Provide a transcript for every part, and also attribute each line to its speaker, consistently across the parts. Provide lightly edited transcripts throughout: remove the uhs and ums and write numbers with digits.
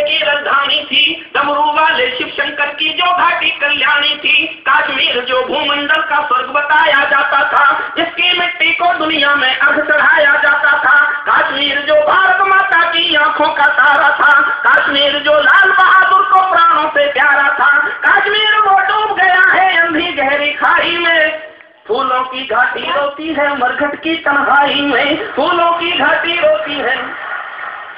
Speaker 1: की राजधानी थी, डमरू वाले शिव शंकर की जो घाटी कल्याणी थी। कश्मीर जो भूमंडल का स्वर्ग बताया जाता था, जिसकी मिट्टी को दुनिया में अर्घ चढ़ाया जाता था। कश्मीर जो भारत माता की आंखों का तारा था, कश्मीर जो लाल बहादुर को प्राणों से प्यारा था। कश्मीर वो डूब गया है अंधी गहरी खाई में, फूलों की घाटी रोती है मरघट की तन्हाई में, फूलों की घाटी रोती है।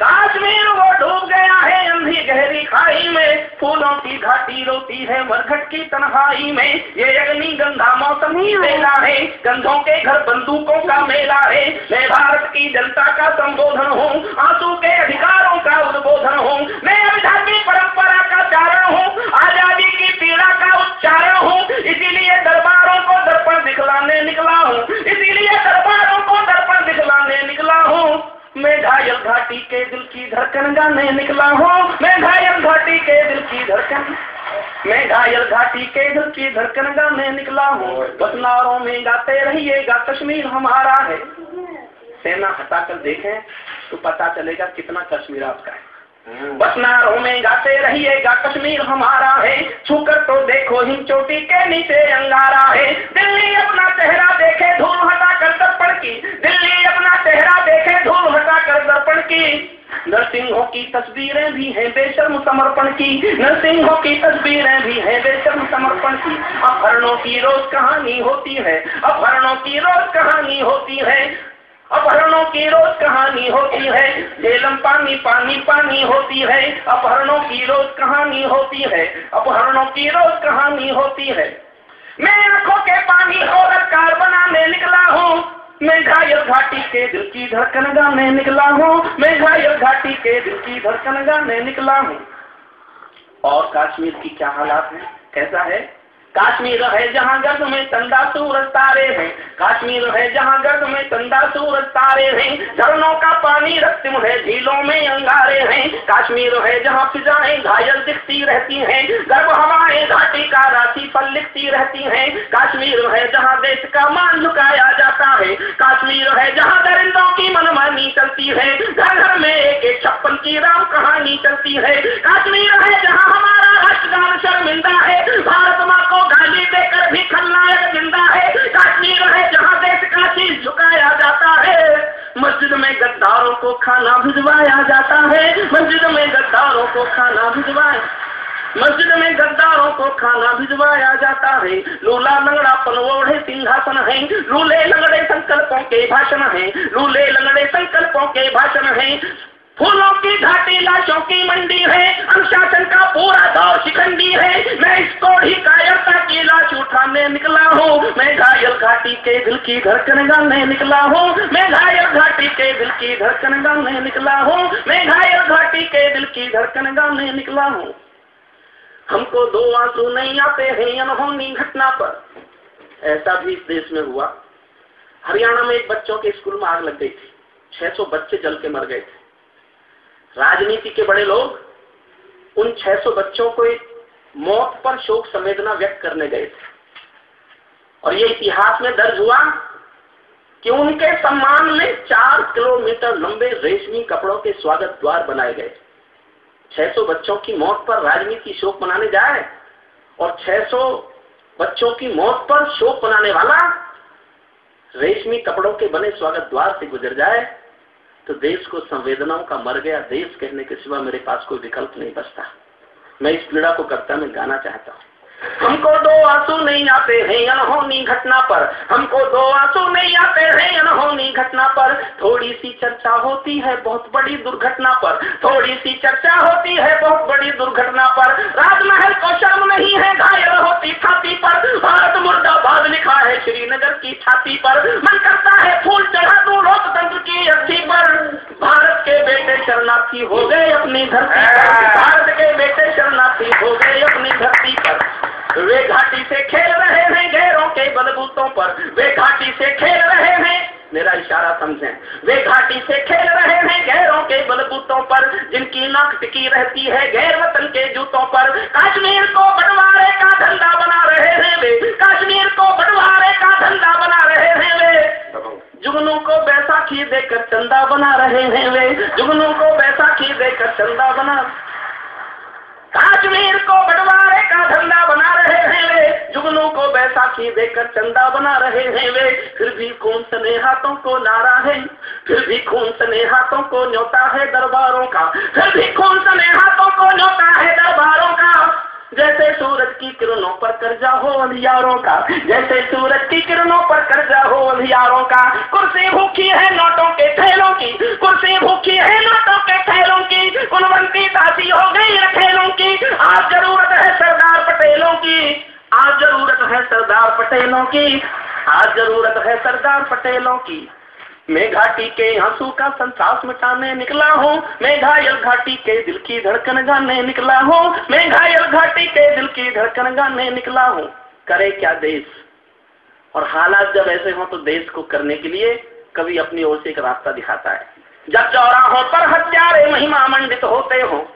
Speaker 1: कश्मीर वो डूब गया है अंधी गहरी खाई में, फूलों की घाटी रोती है मरघट की तन्हाई में। ये अग्नि गंधा मौसमी मेला है, गंधों के घर बंदूकों का मेला है। मैं भारत की जनता का संबोधन हूँ, आंसू के अधिकारों का उद्बोधन हूँ। मैं अविधा की परंपरा का चारण हूँ, आजादी की पीड़ा का उच्चारण हूँ। इसीलिए दरबारों को दर्पण दिखलाने निकला हूँ, इसीलिए दरबारों को दर्पण दिखलाने निकला हूँ। मैं घायल घाटी के दिल की धड़कन गाने निकला हूँ, मैं घायल घाटी के दिल की धड़कन, मैं घायल घाटी के दिल की धड़कन गाने निकला हूँ। बस नारों में गाते रहिएगा कश्मीर हमारा है। सेना हटाकर देखें तो पता चलेगा कितना कश्मीर आपका है। बस नारों में गाते रहिएगा कश्मीर हमारा है। छूकर तो देखो हिम चोटी के नीचे अंगारा है। दिल्ली अपना चेहरा देखे धूल हटाकर दर्पण की, दिल्ली अपना चेहरा देखे धूल हटाकर दर्पण की। नरसिंहों की तस्वीरें भी हैं बेशर्म समर्पण की, नरसिंहों की तस्वीरें भी हैं बेशर्म समर्पण की। अपहरणों की रोज कहानी होती है, अपहरणों की रोज कहानी होती है, अपहरणों की रोज कहानी होती है। झेलम पानी पानी पानी होती है, अपहरणों की रोज कहानी होती है, अपहरणों की रोज कहानी होती है। मैं आंखों के पानी को दरकार बनाने निकला हूँ, मैं घायल घाटी के दिल की धड़कन गाने निकला हूँ, मैं घायल घाटी के दिल की धड़कन गाने निकला हूँ। और कश्मीर की क्या हालात है, कैसा है? कश्मीर है जहाँ गर्द में चंदा सूरज तारे हैं, कश्मीर है जहाँ गर्द में चंदा सूरज तारे हैं। झरनों का पानी रक्तिम है, झीलों में अंगारे हैं। कश्मीर है जहाँ फिजाएं घायल दिखती रहती हैं, गर्भ हवाएं घाटी का राशि पर लिखती रहती हैं। कश्मीर है जहाँ देश का मान झुकाया जाता है, कश्मीर है जहाँ दरिंदों की मनमानी चलती है। घर घर में एक एक 56 की राम कहानी चलती है। कश्मीर है जहाँ हमारा राष्ट्रगान शर्मिंदा है, भारत माँ को गाली देकर भी खलनायक जिंदा है। कश्मीर है जहाँ देश का शीश झुकाया जाता है, मस्जिद में गद्दारों को खाना भिजवाया जाता है, मस्जिद में गद्दारों को खाना भिजवाया, मस्जिद में गद्दारों को खाना भिजवाया जाता है। लूला लंगड़ा पनवोढ़े सिंहासन है, लूले लंगड़े संकल्पों के भाषण है, लूले लंगड़े संकल्पों के भाषण है। फूलों की घाटी लाशों की मंडी है, अनुशासन का पूरा दौर शिखंडी है। मैं इसको ही कायरता की लाश उठाने निकला हूँ, मैं घायल घाटी के दिल की धड़कन गाने निकला हूँ, मैं घायल घाटी के दिल की धड़कन गाने निकला हूँ, मैं घायल घाटी के दिल की धड़कन गाने निकला हूँ। हमको दो आंसू नहीं आते हैं अनहोनी घटना पर। ऐसा भी इस देश में हुआ। हरियाणा में एक बच्चों के स्कूल में आग लग गई थी, 600 बच्चे जल के मर गए थे। राजनीति के बड़े लोग उन 600 बच्चों को मौत पर शोक संवेदना व्यक्त करने गए थे, और ये इतिहास में दर्ज हुआ कि उनके सम्मान में 4 किलोमीटर लंबे रेशमी कपड़ों के स्वागत द्वार बनाए गए। 600 बच्चों की मौत पर राजनीति शोक मनाने जाए और 600 बच्चों की मौत पर शोक मनाने वाला रेशमी कपड़ों के बने स्वागत द्वार से गुजर जाए तो देश को संवेदनाओं का मर गया देश कहने के सिवा मेरे पास कोई विकल्प नहीं बचता। मैं इस पीड़ा को करता मैं गाना चाहता हूँ। हमको दो आंसू नहीं आते हैं अनहोनी घटना पर, हमको दो आंसू नहीं आते हैं अनहोनी घटना पर। थोड़ी सी चर्चा होती है बहुत बड़ी दुर्घटना पर, थोड़ी सी चर्चा होती है बहुत बड़ी दुर्घटना पर। राजमहल को शर्म नहीं है घायल होती छाती पर, भारत मुर्दाबाद लिखा है श्रीनगर की छाती पर। मन करता है फूल चढ़ा दूं लोकतंत्र की अर्थी पर। भारत के बेटे शरणार्थी हो गए अपनी धरती पर, भारत के बेटे शरणार्थी हो गए अपनी धरती पर। वे घाटी से खेल रहे हैं गैरों के बलबूतों पर, वे घाटी से खेल रहे हैं, मेरा इशारा समझें, वे घाटी से खेल रहे हैं गैरों के बलबूतों पर, जिनकी नाक टिकी रहती है गैर वतन के जूतों पर। कश्मीर को बंटवारे का धंधा बना रहे हैं वे, कश्मीर को बंटवारे का धंधा बना रहे हैं वे। जुगनू को बैसाखी देकर चंदा बना रहे हैं वे, जुगनू को बैसाखी देकर चंदा बना। कश्मीर को बंटवारे का धंधा बना रहे हैं वे, जुगनू को बैसाखी देकर चंदा बना रहे हैं वे, फिर भी खून सने हाथों को नारा है, फिर भी खून सने हाथों को न्योता है दरबारों का, फिर भी खून सने हाथों को न्योता है दरबारों का। जैसे सूरज की किरणों पर कर्जा हो अंधियारों का, जैसे सूरज की किरणों पर कर्जा हो अंधियारों का। कुर्सी भूखी है नोटों के थैलों की, कुर्सी भूखी है नोटों के थैलों की, कुलवंती दासी हो गई रखेलों की। आज जरूरत है सरदार पटेलों की, आज जरूरत है सरदार पटेलों की, आज जरूरत है सरदार पटेलों की। मैं घाटी के आंसू का संसास मिटाने निकला हूँ, मैं घायल घाटी के दिल की धड़कन गाने निकला हूँ, मैं घायल घाटी के दिल की धड़कन गाने निकला हूँ। करे क्या देश, और हालात जब ऐसे हों तो देश को करने के लिए कभी अपनी ओर से एक रास्ता दिखाता है। जब चौराहों पर हत्यारे महिमा मंडित होते हो,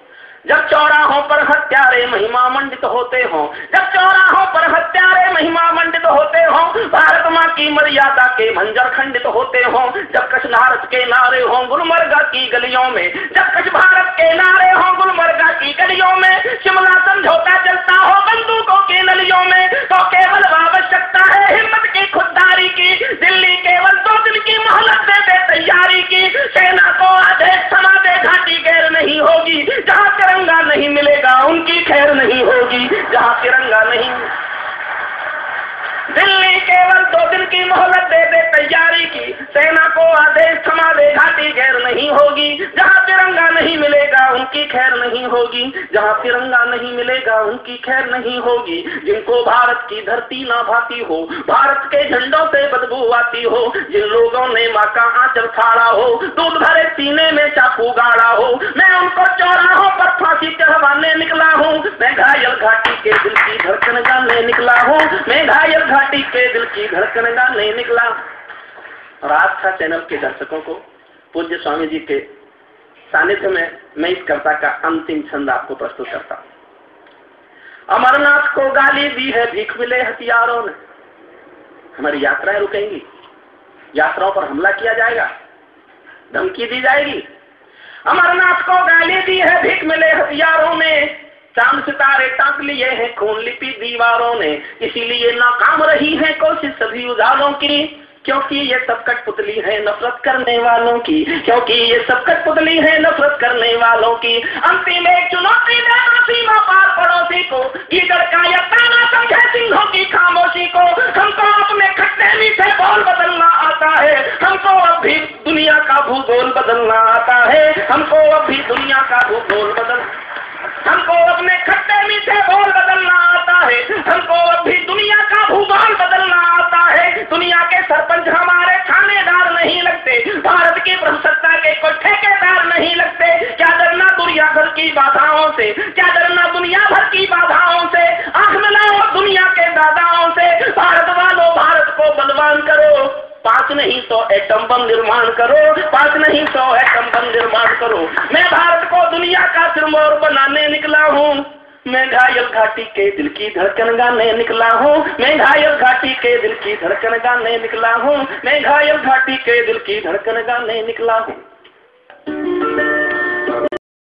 Speaker 1: जब चौराहों पर हत्यारे महिमा मंडित होते हो, जब चौराहों पर हत्यारे महिमा मंडित होते हो, भारत माँ की मर्यादा के मंजर खंडित होते हो, जब कछ भारत के नारे हो गुलमर्गा की गलियों में, जब कछ भारत के नारे हो गुलमर्गा की गलियों में, शिमला समझौता चलता हो बंदूकों की नलियों में, तो केवल आवश्यकता है हिम्मत की खुददारी की। दिल्ली केवल 2 दिन की मोहलत दे दे तैयारी की, सेना को आदेश थमा दे घाटी गैर नहीं होगी, जहाँ तिरंगा नहीं मिलेगा उनकी खैर नहीं होगी, जहाँ तिरंगा नहीं। दिल्ली केवल 2 दिन की मोहलत दे दे तैयारी की, सेना को आदेश थमा दे घाटी गैर नहीं होगी, जहाँ तिरंगा नहीं मिलेगा उनकी खैर नहीं होगी, जहाँ तिरंगा नहीं मिलेगा उनकी खैर नहीं होगी। जिनको भारत की धरती ना भाती हो, भारत के झंडों से बदबू आती हो, जिन लोगों ने माँ का आंचल फाड़ा हो, दूध भरे सीने में चाकू गाड़ा हो, मैं उनको चौराहों पर फांसी चढ़वाने निकला हूँ, मैं घायल घाटी के दिल की धड़कन गाने निकला हूँ, मैं घायल घाटी के दिल की धड़कन गाने निकला। और आस्था चैनल के दर्शकों को पूज्य स्वामी जी के सानिध्य में मैं इस कविता का अंतिम छंद आपको प्रस्तुत करता हूं। अमरनाथ को गाली दी है भीख मिले हथियारों ने, हमारी यात्राएं रुकेंगी, यात्राओं पर हमला किया जाएगा, धमकी दी जाएगी। अमरनाथ को गाली दी है भीख मिले हथियारों ने, चांद सितारे टांक लिए हैं खून लिपि दीवारों ने, इसीलिए नाकाम रही है कोशिश सभी उजालों की, क्योंकि ये सब कठपुतली है नफरत करने वालों की, क्योंकि ये सब कठपुतली है नफरत करने वालों की। अंतिम एक चुनौती देना सीमा पार पड़ोसी को, गीदड़ का यह ताना समझे सिंहों की खामोशी को। हमको अपने खट्टे मीठे बोल बदलना आता है, हमको अब भी दुनिया का भूगोल बदलना आता है, हमको अब भी दुनिया का भूगोल हमको अपने खट्टे मीठे बोल बदलना आता है, हमको अब भी दुनिया का भूगोल बदलना आता है। दुनिया के सरपंच हमारे थानेदार नहीं लगते, भारत की प्रभुसत्ता के कोई ठेकेदार नहीं लगते। क्या डरना दुनिया भर की बाधाओं से, क्या डरना दुनिया भर की बाधाओं से, आंख मिलाओ दुनिया के दादाओं से। भारत वालों भारत को बलवान करो, 5 नहीं 100 एटम बम निर्माण करो, 5 नहीं 100 एटम बम निर्माण करो। मैं भारत को दुनिया का सिरमौर बनाने निकला हूँ, मैं घायल घाटी के दिल की धड़कन गाने निकला हूँ, मैं घायल घाटी के दिल की धड़कन गाने निकला हूँ, मैं घायल घाटी के दिल की धड़कन गाने निकला हूँ।